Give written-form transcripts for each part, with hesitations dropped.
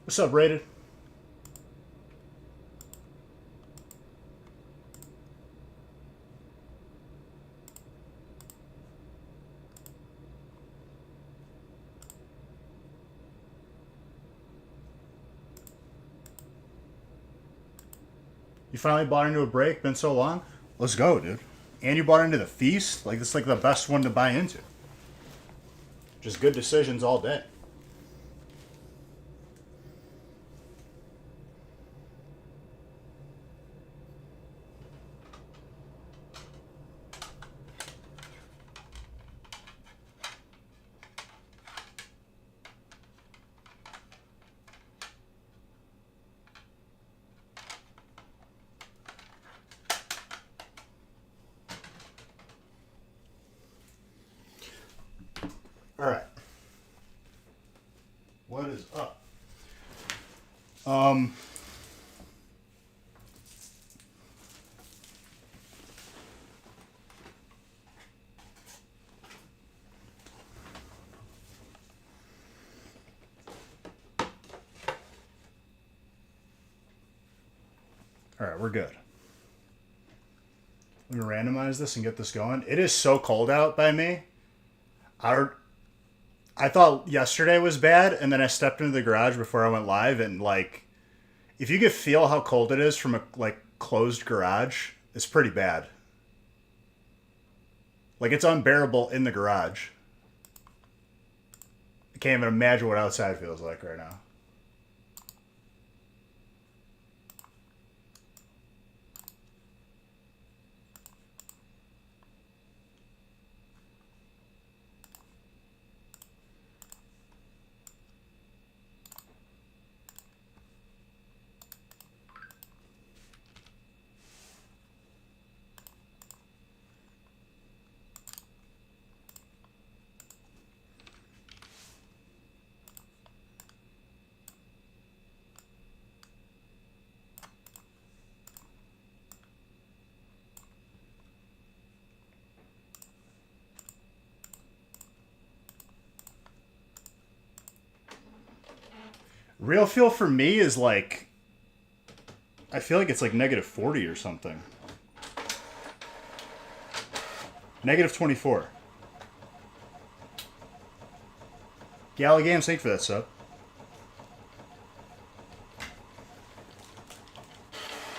What's up, Rated? You finally bought into a break? Been so long? Let's go, dude. And you bought into the feast? Like, this is like the best one to buy into. Just good decisions all day. All right. What is up? Um, all right, we're good. Let me randomize this and get this going. It is so cold out by me. I, I thought yesterday was bad, and then I stepped into the garage before I went live, and like, if you could feel how cold it is from a like closed garage, it's pretty bad. Like it's unbearable in the garage. I can't even imagine what outside feels like right now. Real feel for me is like I feel like it's like negative 40 or something. Negative 24. Gala Games, thank you for that sub.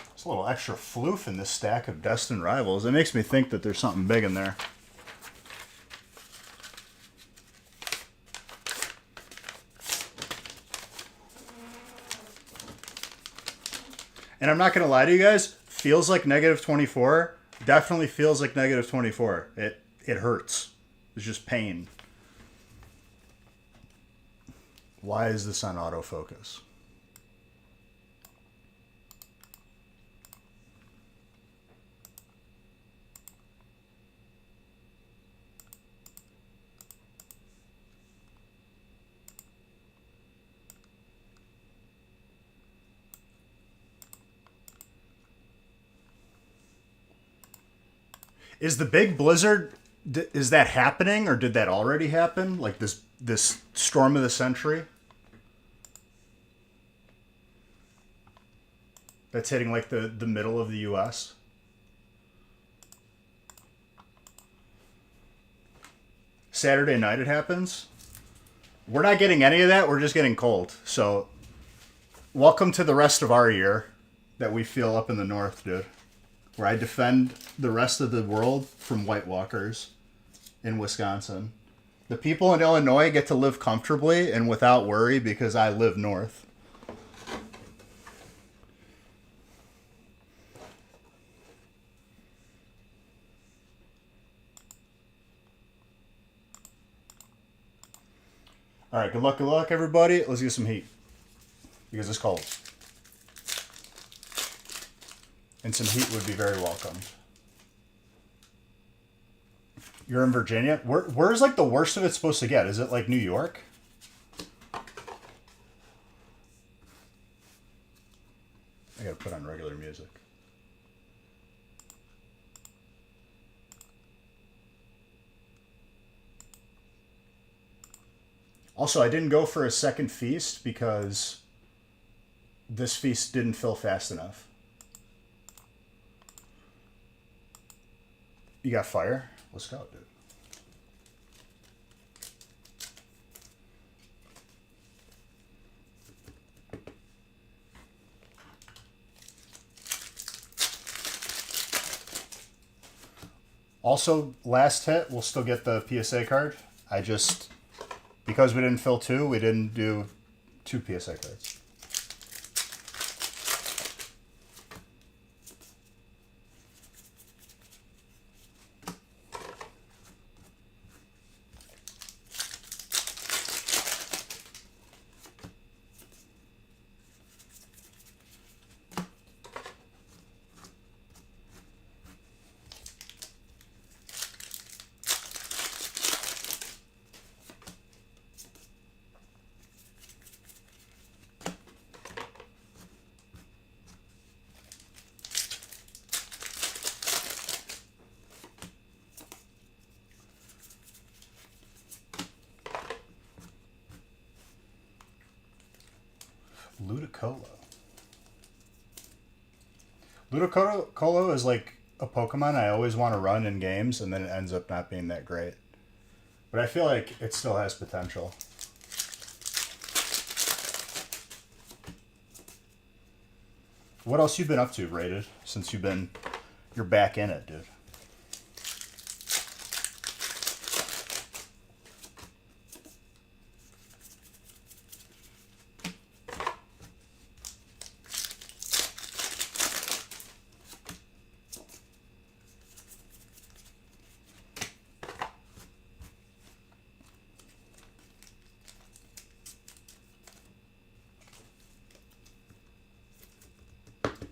There's a little extra floof in this stack of Destined Rivals. It makes me think that there's something big in there. And I'm not going to lie to you guys, feels like negative 24. Definitely feels like negative 24. It hurts. It's just pain. Why is this on autofocus? Is the big blizzard, is that happening or did that already happen? Like this storm of the century that's hitting like the middle of the US? Saturday night it happens. We're not getting any of that. We're just getting cold. So, welcome to the rest of our year that we feel up in the north, dude. Where I defend the rest of the world from White Walkers in Wisconsin. The people in Illinois get to live comfortably and without worry because I live north. All right, good luck, everybody. Let's get some heat because it's cold. And some heat would be very welcomed. You're in Virginia? Where's like the worst of it supposed to get? Is it like New York? I gotta put on regular music. Also, I didn't go for a second feast because This feast didn't fill fast enough. You got fire? Let's go, dude. Also, last hit, we'll still get the PSA card. I just, because we didn't fill two, we didn't do two PSA cards. Ludicolo. Ludicolo is like a Pokemon I always want to run in games, and then it ends up not being that great. But I feel like it still has potential. What else you been up to, Rated, since you're back in it, dude?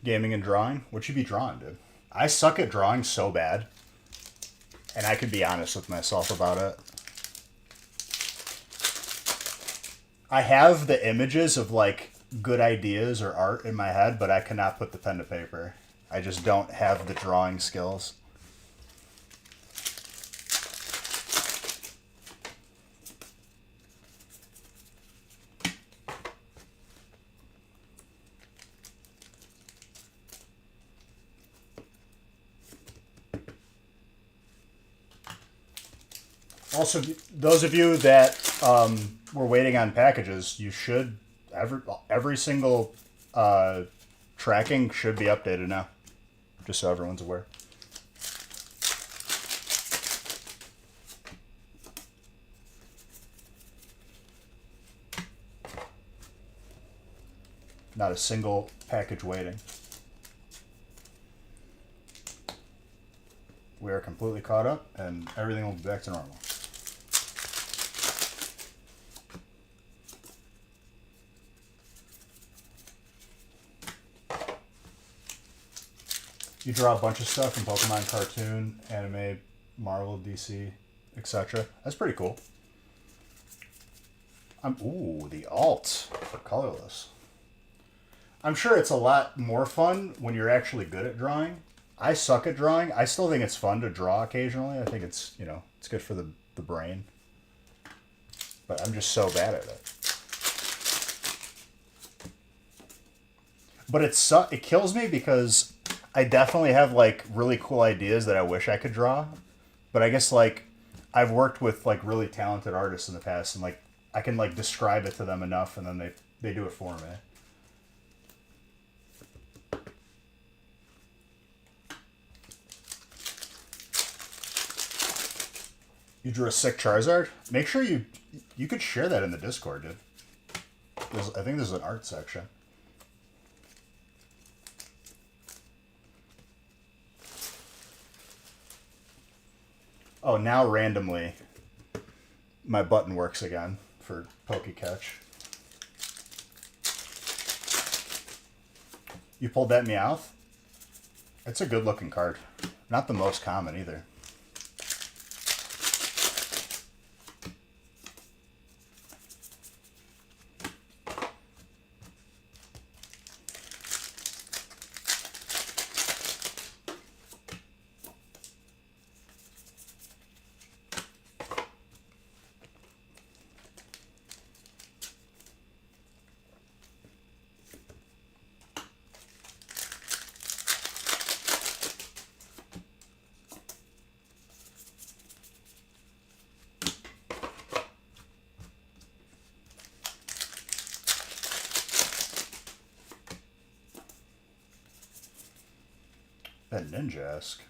Gaming and drawing? What you be drawing, dude? I suck at drawing so bad. And I could be honest with myself about it. I have the images of like good ideas or art in my head, but I cannot put the pen to paper. I just don't have the drawing skills. Also, those of you that were waiting on packages, you should every single tracking should be updated now, just so everyone's aware. Not a single package waiting. We are completely caught up, and everything will be back to normal. You draw a bunch of stuff from Pokemon, cartoon, anime, Marvel, DC, etc. That's pretty cool. Ooh, the alt for colorless. I'm sure it's a lot more fun when you're actually good at drawing. I suck at drawing. I still think it's fun to draw occasionally. I think it's, it's good for the brain. But I'm just so bad at it. But it kills me because I definitely have like really cool ideas that I wish I could draw. But I guess like I've worked with like really talented artists in the past, and like I can like describe it to them enough, and then they do it for me. You drew a sick Charizard? Make sure you could share that in the Discord, dude. I think there's an art section. Oh, now randomly, my button works again for Pokecatch. You pulled that Meowth? It's a good looking card. Not the most common either. bit ninja-esque.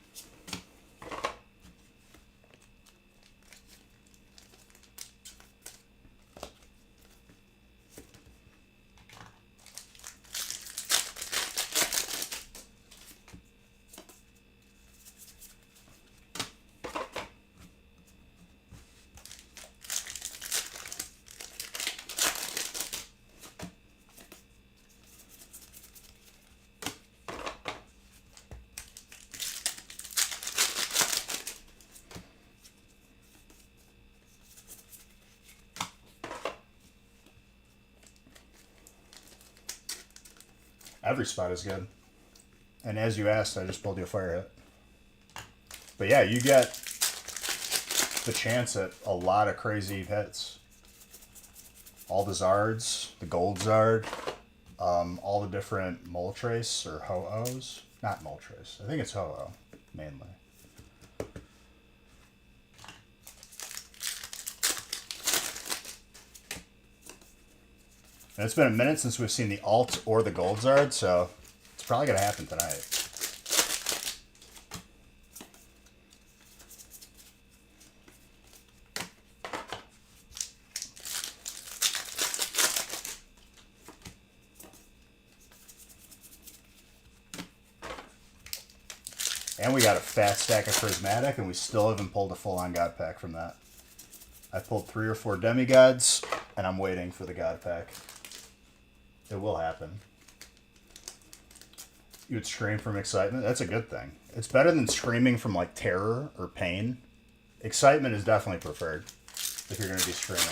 Every spot is good. And as you asked, I just pulled you a fire hit. But yeah, you get the chance at a lot of crazy hits. All the Zards, the Gold Zard, all the different Moltres or Ho-Ohs. Not Moltres. I think it's Ho-Oh, mainly. And it's been a minute since we've seen the Alt or the Gold Zard, so it's probably going to happen tonight. And we got a fat stack of Prismatic, and we still haven't pulled a full-on God Pack from that. I pulled 3 or 4 Demigods, and I'm waiting for the God Pack. It will happen. You would scream from excitement? That's a good thing. It's better than screaming from, like, terror or pain. Excitement is definitely preferred if you're going to be screaming.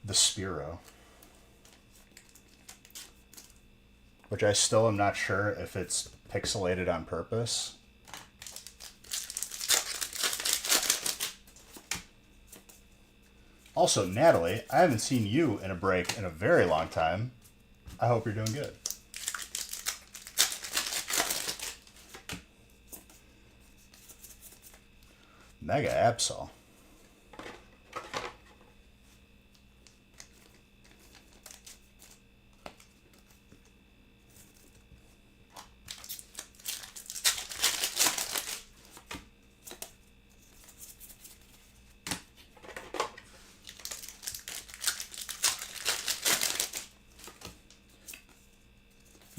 The Spearow. Which I still am not sure if it's pixelated on purpose. Also, Natalie, I haven't seen you in a break in a very long time. I hope you're doing good. Mega Absol.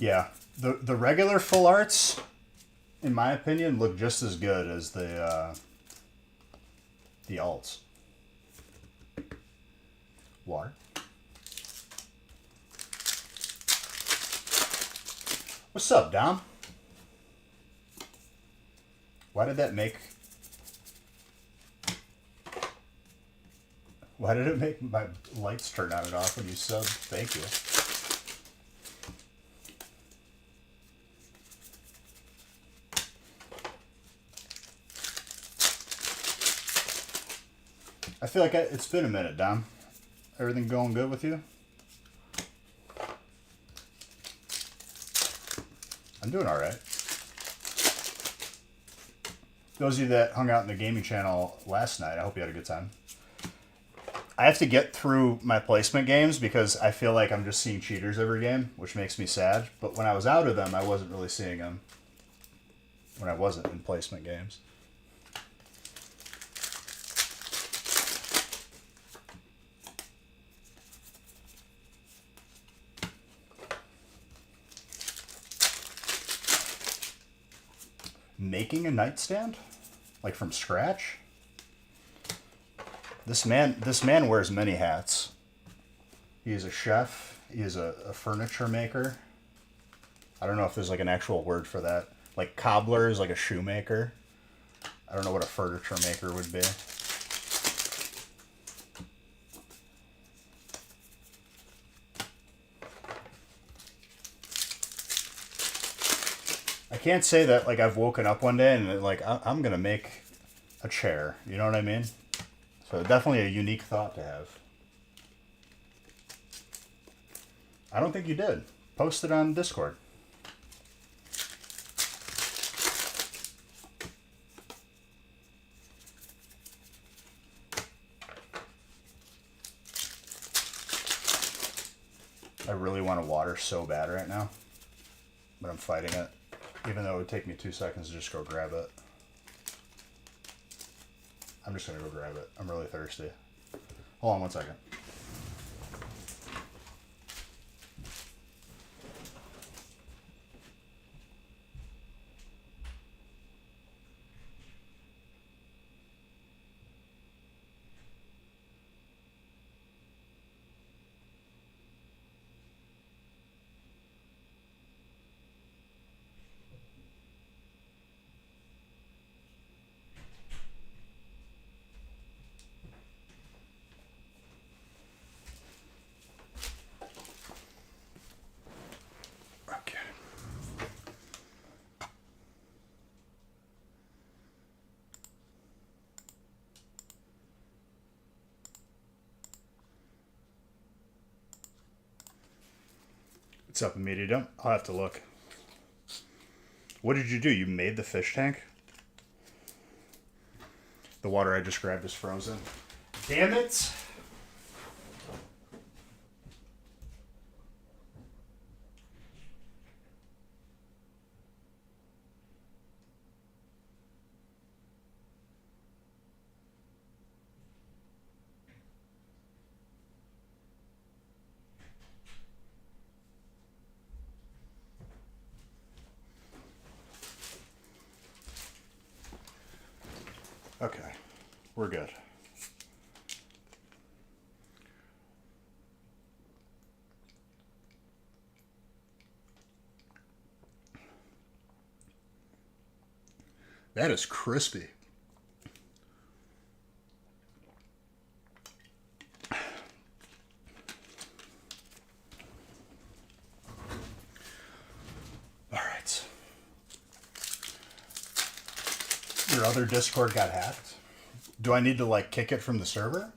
Yeah, the regular full arts, in my opinion, look just as good as the alts. Water. What's up, Dom? Why did that make... Why did it make my lights turn on and off when you subbed? Thank you. I feel like it's been a minute, Dom. Everything going good with you? I'm doing alright. Those of you that hung out in the gaming channel last night, I hope you had a good time. I have to get through my placement games because I feel like I'm just seeing cheaters every game, which makes me sad. But when I was out of them, I wasn't really seeing them when I wasn't in placement games. Making a nightstand? Like from scratch? This man wears many hats. He is a chef. He is a furniture maker. I don't know if there's like an actual word for that. Like cobbler is like a shoemaker. I don't know what a furniture maker would be. I can't say that like I've woken up one day and like I'm gonna make a chair. You know what I mean? So definitely a unique thought to have. I don't think you did. Post it on Discord. I really want to water so bad right now, but I'm fighting it, even though it would take me 2 seconds to just go grab it. I'm just gonna go grab it. I'm really thirsty. Hold on 1 second. Okay. It's up immediately. I'll have to look. What did you do? You made the fish tank? The water I just grabbed is frozen. Damn it! Okay, we're good. That is crispy. All right. Your other Discord got hacked? Do I need to like kick it from the server?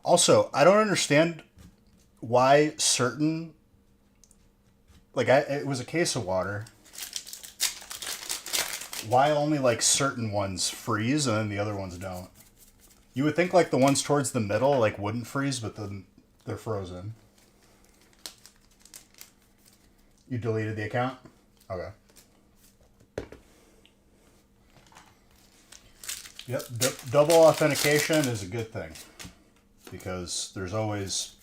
Also, I don't understand why certain it was a case of water. Why only like certain ones freeze and then the other ones don't? You would think like the ones towards the middle like wouldn't freeze, but then they're frozen. You deleted the account? Okay. Yep, double authentication is a good thing because there's always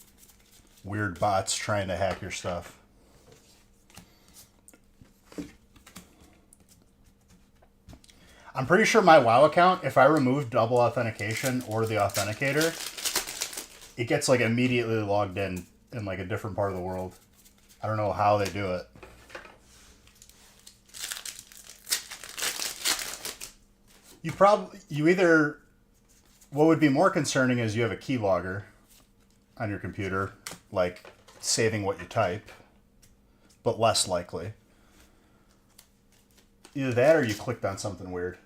weird bots trying to hack your stuff. I'm pretty sure my WoW account, if I remove double authentication or the authenticator, it gets like immediately logged in like a different part of the world. I don't know how they do it. You either, what would be more concerning is you have a keylogger on your computer, like saving what you type, but less likely. Either that or you clicked on something weird.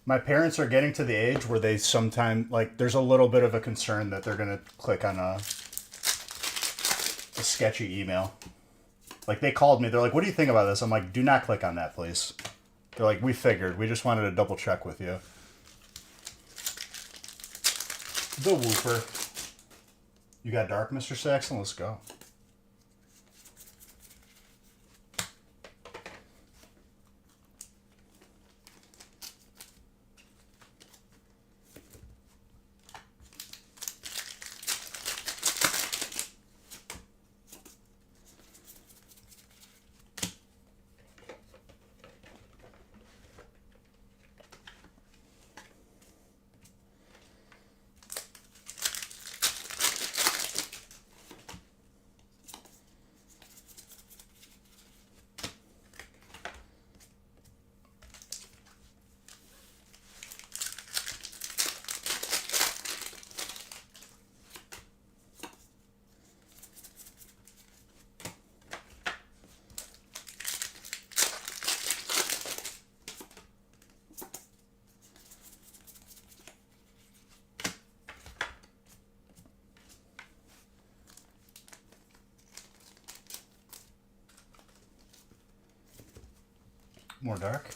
My parents are getting to the age where they sometimes, like, there's a little bit of a concern that they're going to click on a sketchy email. Like, they called me. They're like, what do you think about this? I'm like, do not click on that, please. They're like, we figured. We just wanted to double check with you. The Wooper. You got dark, Mr. Saxon? Let's go. More dark.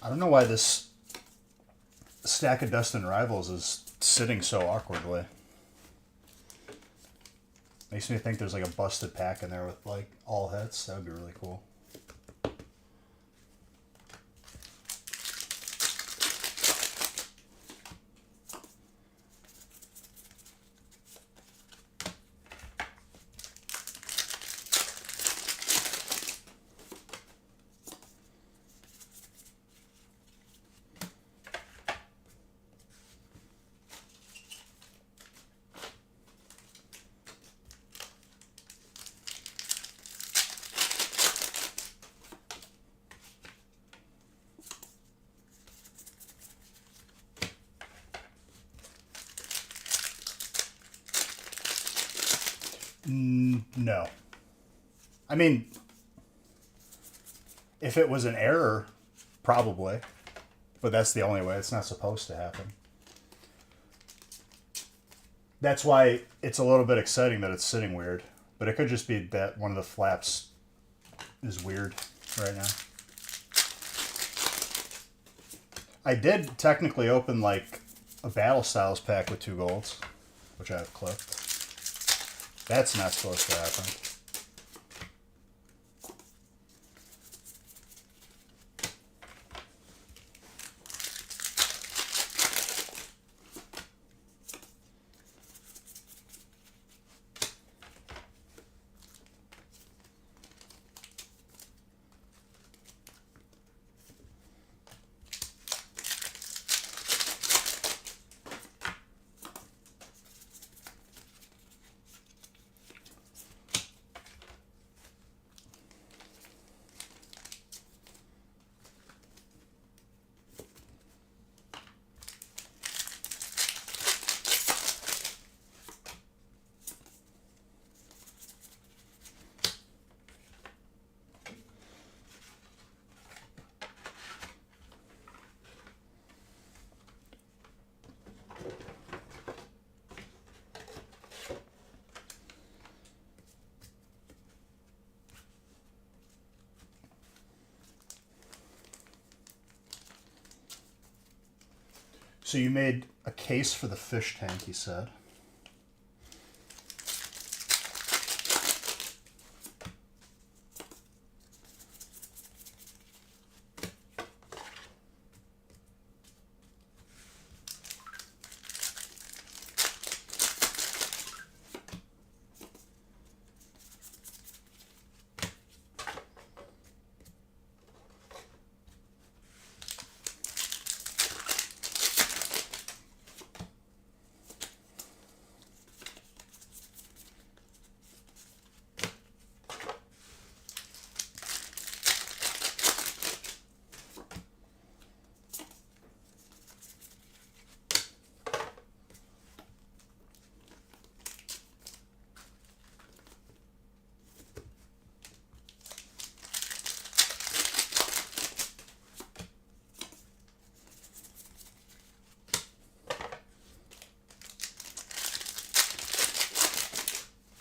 I don't know why this stack of Dustin Rivals is sitting so awkwardly. Makes me think there's like a busted pack in there with like all hits. That would be really cool. No. I mean, if it was an error, probably. But that's the only way. It's not supposed to happen. That's why it's a little bit exciting that it's sitting weird. But it could just be that one of the flaps is weird right now. I did technically open like a Battle Styles pack with 2 golds, which I have clipped. That's not supposed to happen. So you made a case for the fish tank, he said.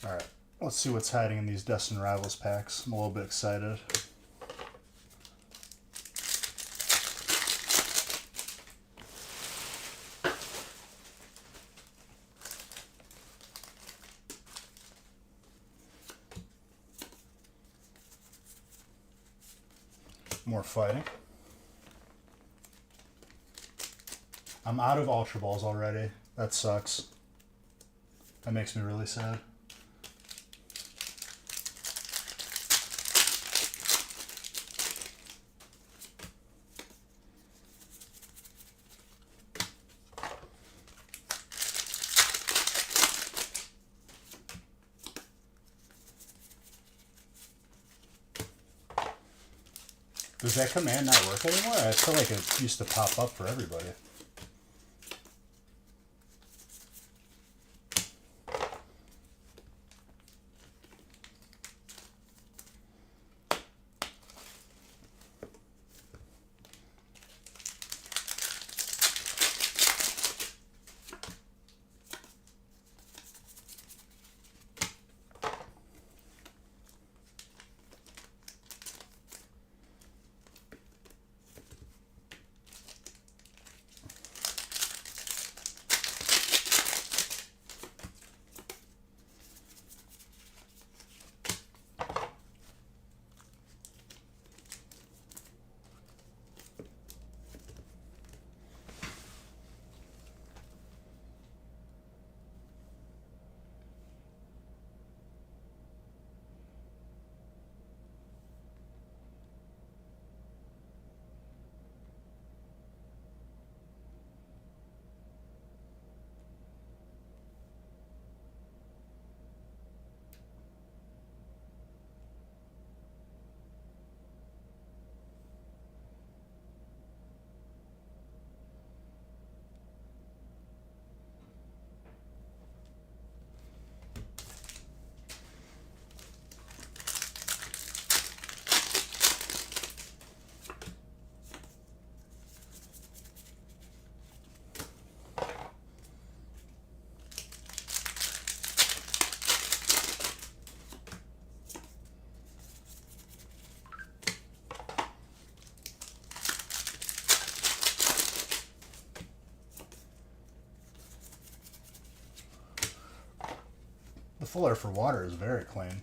Alright, let's see what's hiding in these Dustin Rivals packs. I'm a little bit excited. More fighting. I'm out of Ultra Balls already. That sucks. That makes me really sad. Does that command not work anymore? I feel like it used to pop up for everybody. fuller for water is very clean.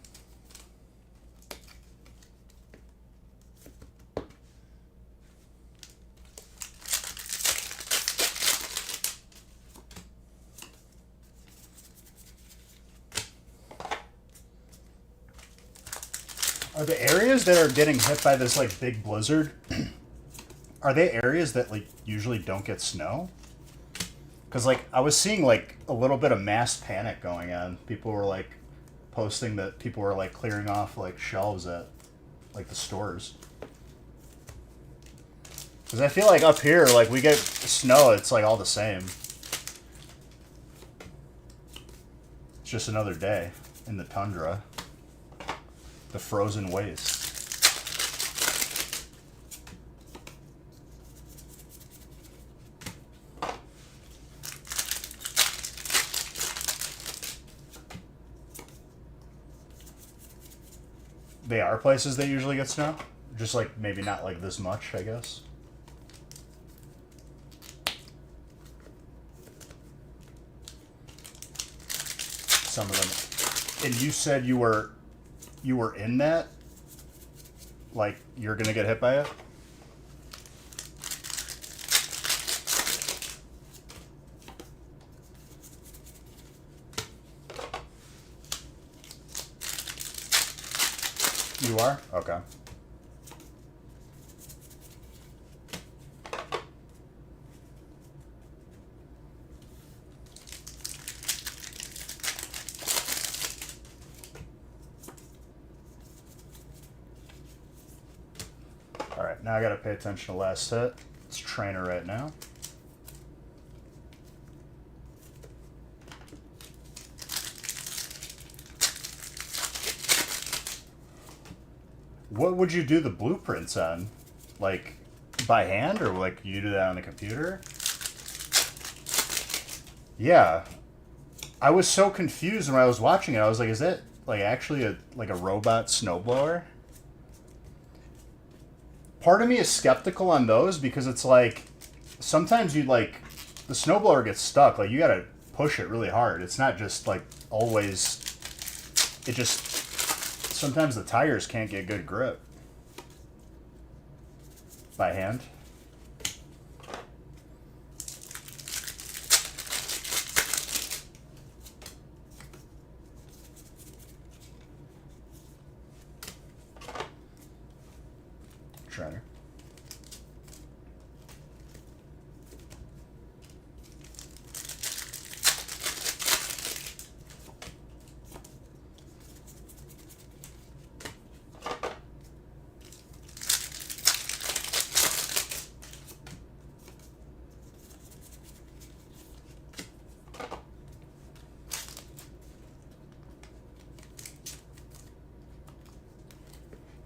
Are the areas that are getting hit by this like big blizzard, are they areas that like usually don't get snow? Because like I was seeing like a little bit of mass panic going on. People were like posting that people were like clearing off like shelves at like the stores. Because I feel like up here, like we get snow, it's like all the same. It's just another day in the tundra. The frozen waste. They are places that usually get snow? Just like maybe not like this much, I guess. Some of them. And you said you were in that? Like you're gonna get hit by it? You are? Okay. Alright, now I gotta pay attention to last hit. It's trainer right now. What would you do the blueprints on? Like by hand, or like you do that on the computer? Yeah. I was so confused when I was watching it. I was like, is that like actually a robot snowblower? Part of me is skeptical on those because it's like sometimes you like the snowblower gets stuck. Like you gotta push it really hard. It's not just like always. It just sometimes the tires can't get good grip by hand. Trainer.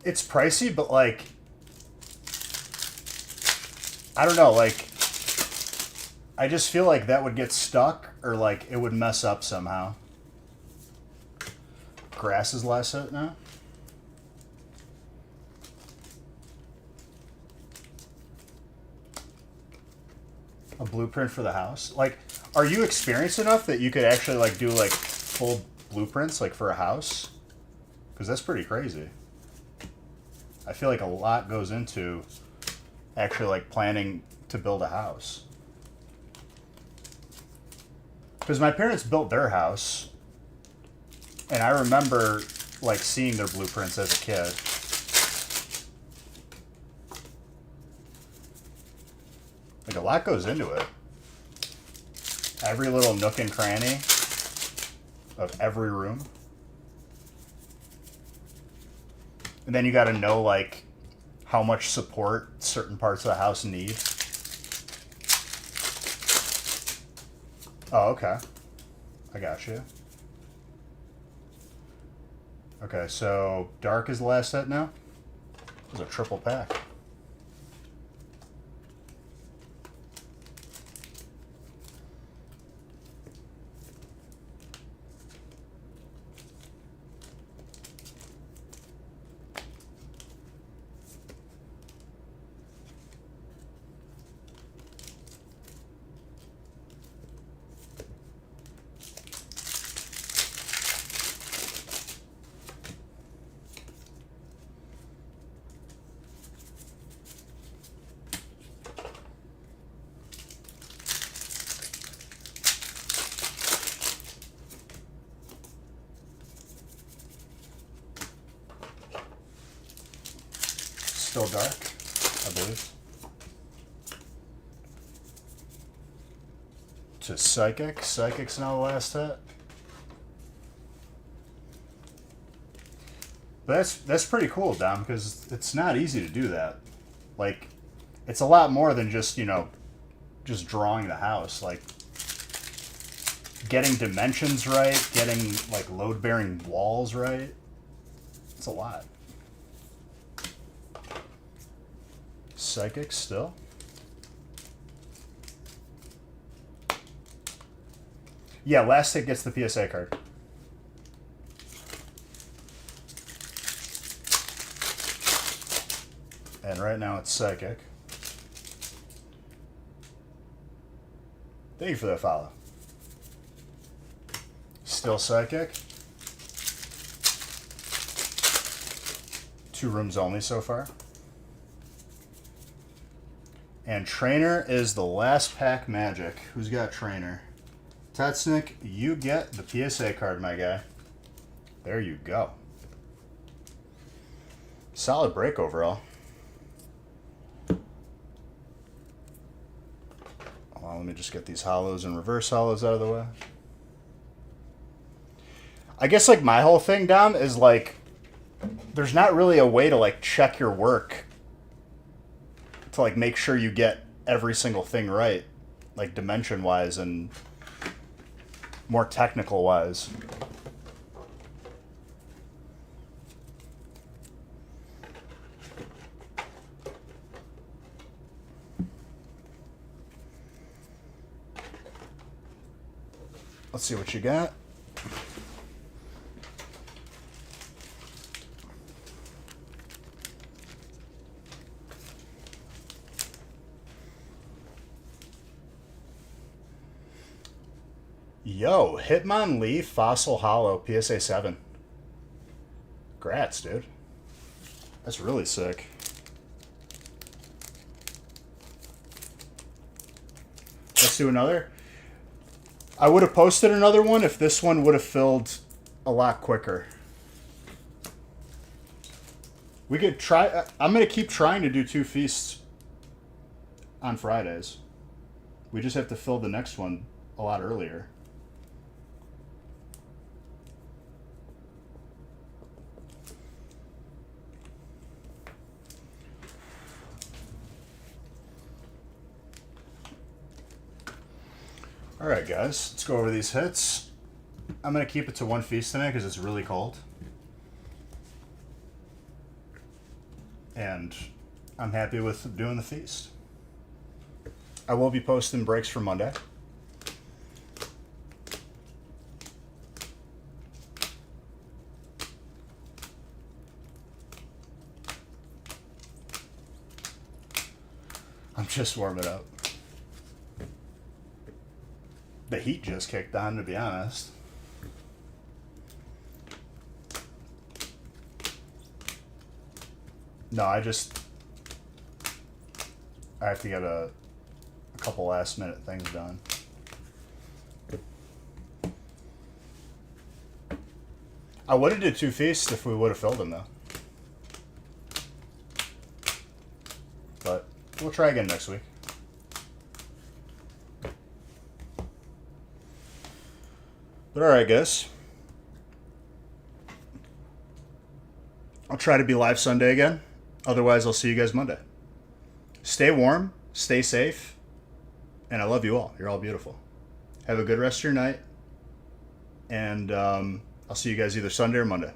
It's pricey, but like I don't know, like I just feel like that would get stuck or like it would mess up somehow. Grass is less hit now. A blueprint for the house. Like, are you experienced enough that you could actually like do like full blueprints like for a house? Because that's pretty crazy. I feel like a lot goes into actually like planning to build a house. Because my parents built their house, and I remember like seeing their blueprints as a kid. Like a lot goes into it. Every little nook and cranny of every room. And then you got to know like how much support certain parts of the house need. Oh, okay. I got you. Okay, so dark is the last set now. It was a triple pack. still dark, I believe. To Psychic. Psychic's now the last hit. But that's pretty cool, Dom, because it's not easy to do that. Like, it's a lot more than just, you know, just drawing the house. Like, getting dimensions right, getting, like, load-bearing walls right. It's a lot. Psychic still. Yeah, last hit gets the PSA card. And right now it's Psychic. Thank you for that follow. Still Psychic. 2 rooms only so far. And Trainer is the last pack Magic. Who's got Trainer? Tetsnick, you get the PSA card, my guy. There you go. Solid break overall. Well, let me just get these hollows and reverse hollows out of the way. I guess, like, my whole thing, Dom, is, like, there's not really a way to, like, check your work to, like, make sure you get every single thing right, like, dimension-wise and more technical-wise. Let's see what you got. Yo, Hitmonlee Fossil Hollow PSA 7. Grats, dude. That's really sick. Let's do another. I would have posted another one if this one would have filled a lot quicker. We could try. I'm going to keep trying to do 2 feasts on Fridays. We just have to fill the next one a lot earlier. Alright guys, let's go over these hits. I'm going to keep it to 1 feast tonight because it's really cold. And I'm happy with doing the feast. I will be posting breaks for Monday. I'm just warming up. The heat just kicked on, to be honest. No, I have to get a couple last minute things done. I would have did 2 feasts if we would have filled them though. But we'll try again next week. But alright guys. I'll try to be live Sunday again. Otherwise, I'll see you guys Monday. Stay warm, stay safe, and I love you all. You're all beautiful. Have a good rest of your night, and I'll see you guys either Sunday or Monday.